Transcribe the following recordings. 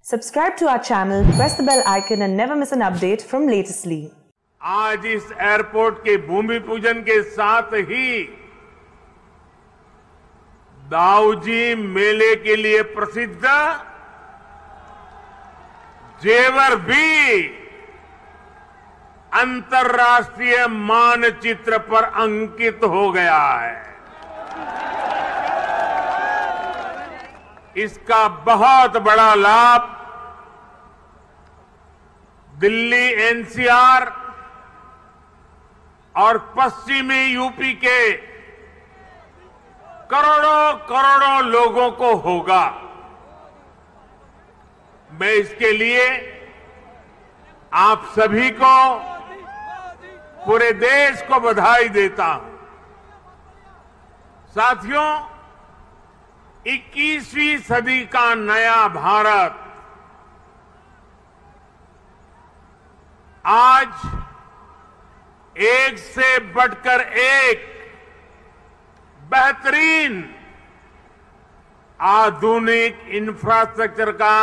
Subscribe to our channel, press the bell icon and never miss an update from Latestly. आज इस airport के भूमि पूजन के साथ ही दाऊजी मेले के लिए प्रसिद्ध जेवर भी अंतर्राष्ट्रीय मानचित्र पर अंकित हो गया है। इसका बहुत बड़ा लाभ दिल्ली एनसीआर और पश्चिमी यूपी के करोड़ों करोड़ों लोगों को होगा। मैं इसके लिए आप सभी को, पूरे देश को बधाई देता हूं। साथियों, 21वीं सदी का नया भारत आज एक से बढ़कर एक बेहतरीन आधुनिक इंफ्रास्ट्रक्चर का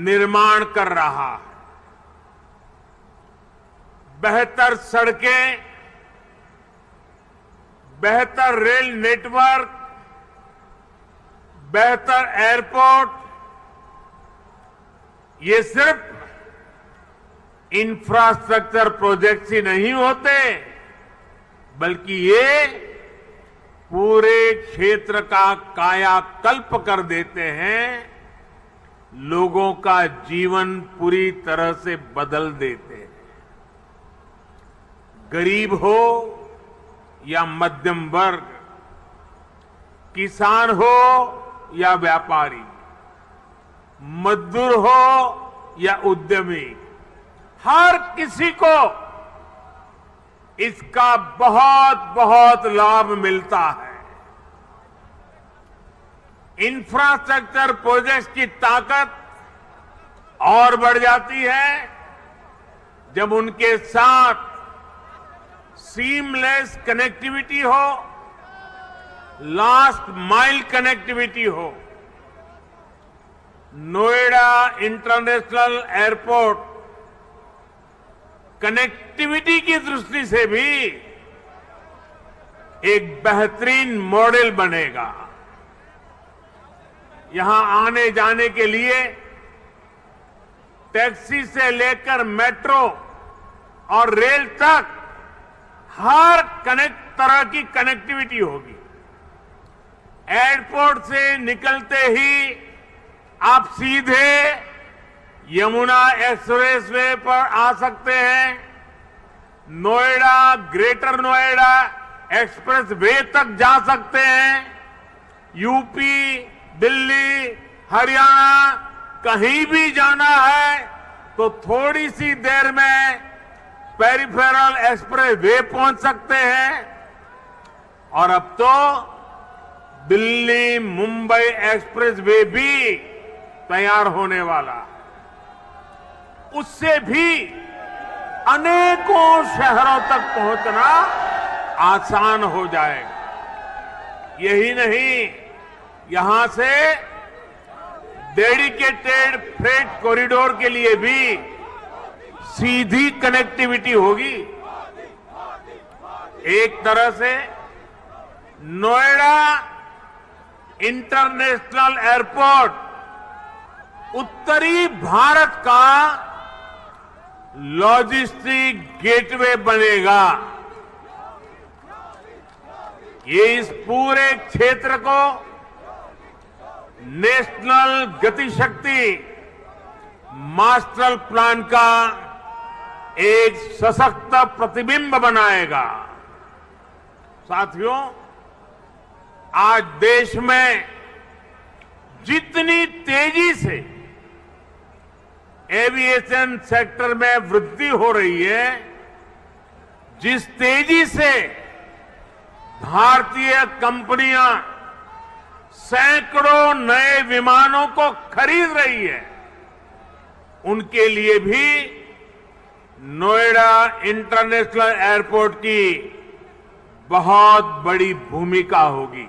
निर्माण कर रहा है। बेहतर सड़कें, बेहतर रेल नेटवर्क, बेहतर एयरपोर्ट, ये सिर्फ इंफ्रास्ट्रक्चर प्रोजेक्ट्स ही नहीं होते, बल्कि ये पूरे क्षेत्र का कायाकल्प कर देते हैं, लोगों का जीवन पूरी तरह से बदल देते हैं। गरीब हो या मध्यम वर्ग, किसान हो या व्यापारी, मजदूर हो या उद्यमी, हर किसी को इसका बहुत बहुत लाभ मिलता है। इंफ्रास्ट्रक्चर प्रोजेक्ट्स की ताकत और बढ़ जाती है जब उनके साथ सीमलेस कनेक्टिविटी हो, लास्ट माइल कनेक्टिविटी हो। नोएडा इंटरनेशनल एयरपोर्ट कनेक्टिविटी की दृष्टि से भी एक बेहतरीन मॉडल बनेगा। यहां आने जाने के लिए टैक्सी से लेकर मेट्रो और रेल तक हर तरह की कनेक्टिविटी होगी। एयरपोर्ट से निकलते ही आप सीधे यमुना एक्सप्रेस वे पर आ सकते हैं। Noida, greater Noida express way तक जा सकते हैं। यूपी, दिल्ली, हरियाणा कहीं भी जाना है तो थोड़ी सी देर में पेरिफेरल एक्सप्रेस वे पहुंच सकते हैं। और अब तो दिल्ली मुंबई एक्सप्रेस वे भी तैयार होने वाला है। उससे भी अनेकों शहरों तक पहुंचना आसान हो जाएगा। यही नहीं, यहां से डेडिकेटेड फ्रेट कॉरिडोर के लिए भी सीधी कनेक्टिविटी होगी। एक तरह से नोएडा इंटरनेशनल एयरपोर्ट उत्तरी भारत का लॉजिस्टिक गेटवे बनेगा। ये इस पूरे क्षेत्र को नेशनल गतिशक्ति मास्टर प्लान का एक सशक्त प्रतिबिंब बनाएगा। साथियों, आज देश में जितनी तेजी से एविएशन सेक्टर में वृद्धि हो रही है, जिस तेजी से भारतीय कंपनियां सैकड़ों नए विमानों को खरीद रही है, उनके लिए भी नोएडा इंटरनेशनल एयरपोर्ट की बहुत बड़ी भूमिका होगी।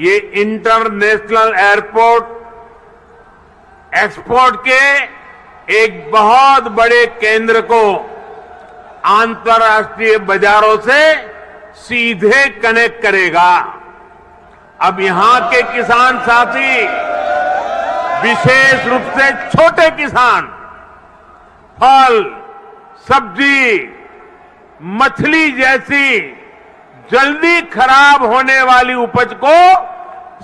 ये इंटरनेशनल एयरपोर्ट एक्सपोर्ट के एक बहुत बड़े केंद्र को अंतर्राष्ट्रीय बाजारों से सीधे कनेक्ट करेगा। अब यहां के किसान साथी, विशेष रूप से छोटे किसान, फल, सब्जी, मछली जैसी जल्दी खराब होने वाली उपज को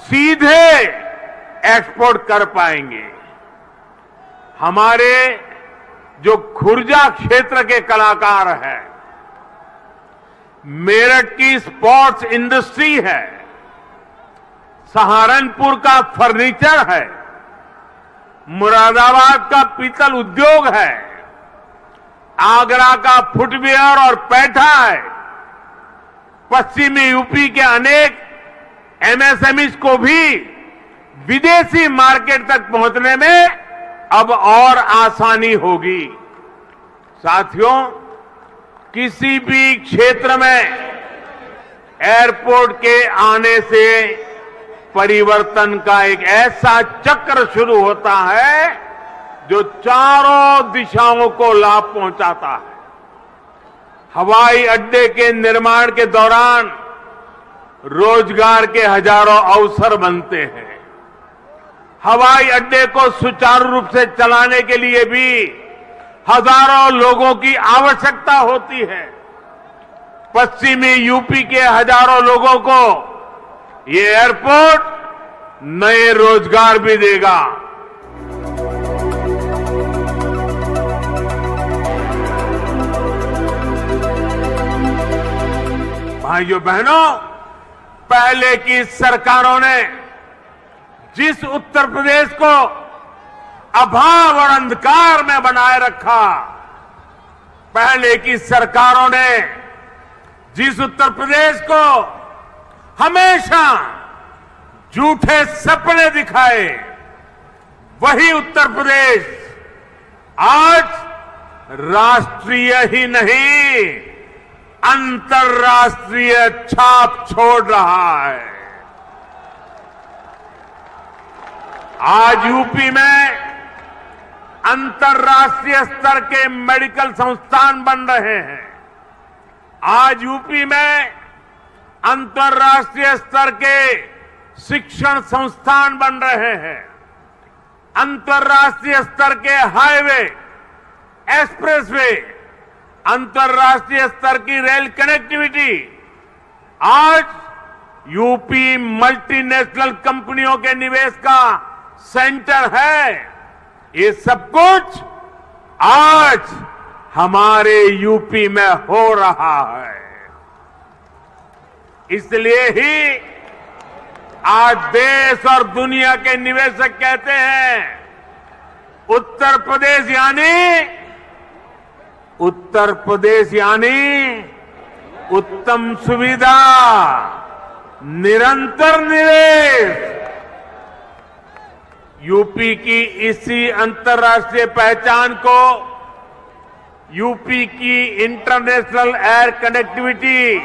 सीधे एक्सपोर्ट कर पाएंगे। हमारे जो खुर्जा क्षेत्र के कलाकार हैं, मेरठ की स्पोर्ट्स इंडस्ट्री है, सहारनपुर का फर्नीचर है, मुरादाबाद का पीतल उद्योग है, आगरा का फुटवियर और पैठा है, पश्चिमी यूपी के अनेक एमएसएमईज को भी विदेशी मार्केट तक पहुंचने में अब और आसानी होगी। साथियों, किसी भी क्षेत्र में एयरपोर्ट के आने से परिवर्तन का एक ऐसा चक्र शुरू होता है जो चारों दिशाओं को लाभ पहुंचाता है। हवाई अड्डे के निर्माण के दौरान रोजगार के हजारों अवसर बनते हैं। हवाई अड्डे को सुचारू रूप से चलाने के लिए भी हजारों लोगों की आवश्यकता होती है। पश्चिमी यूपी के हजारों लोगों को ये एयरपोर्ट नए रोजगार भी देगा। भाइयों बहनों, पहले की सरकारों ने जिस उत्तर प्रदेश को अभाव और अंधकार में बनाए रखा, पहले की सरकारों ने जिस उत्तर प्रदेश को हमेशा झूठे सपने दिखाए, वही उत्तर प्रदेश आज राष्ट्रीय ही नहीं, अंतर्राष्ट्रीय छाप छोड़ रहा है। आज यूपी में अंतर्राष्ट्रीय स्तर के मेडिकल संस्थान बन रहे हैं। आज यूपी में अंतर्राष्ट्रीय स्तर के शिक्षण संस्थान बन रहे हैं। अंतर्राष्ट्रीय स्तर के हाईवे, एक्सप्रेसवे, अंतर्राष्ट्रीय स्तर की रेल कनेक्टिविटी आज यूपी मल्टीनेशनल कंपनियों के निवेश का सेंटर है। ये सब कुछ आज हमारे यूपी में हो रहा है। इसलिए ही आज देश और दुनिया के निवेशक कहते हैं, उत्तर प्रदेश यानी उत्तम सुविधा, निरंतर निवेश। यूपी की इसी अंतर्राष्ट्रीय पहचान को यूपी की इंटरनेशनल एयर कनेक्टिविटी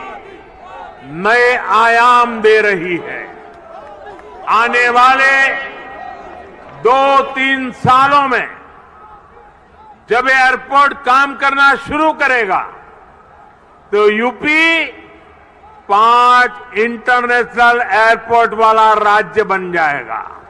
नए आयाम दे रही है। आने वाले 2-3 सालों में जब एयरपोर्ट काम करना शुरू करेगा तो यूपी 5 इंटरनेशनल एयरपोर्ट वाला राज्य बन जाएगा।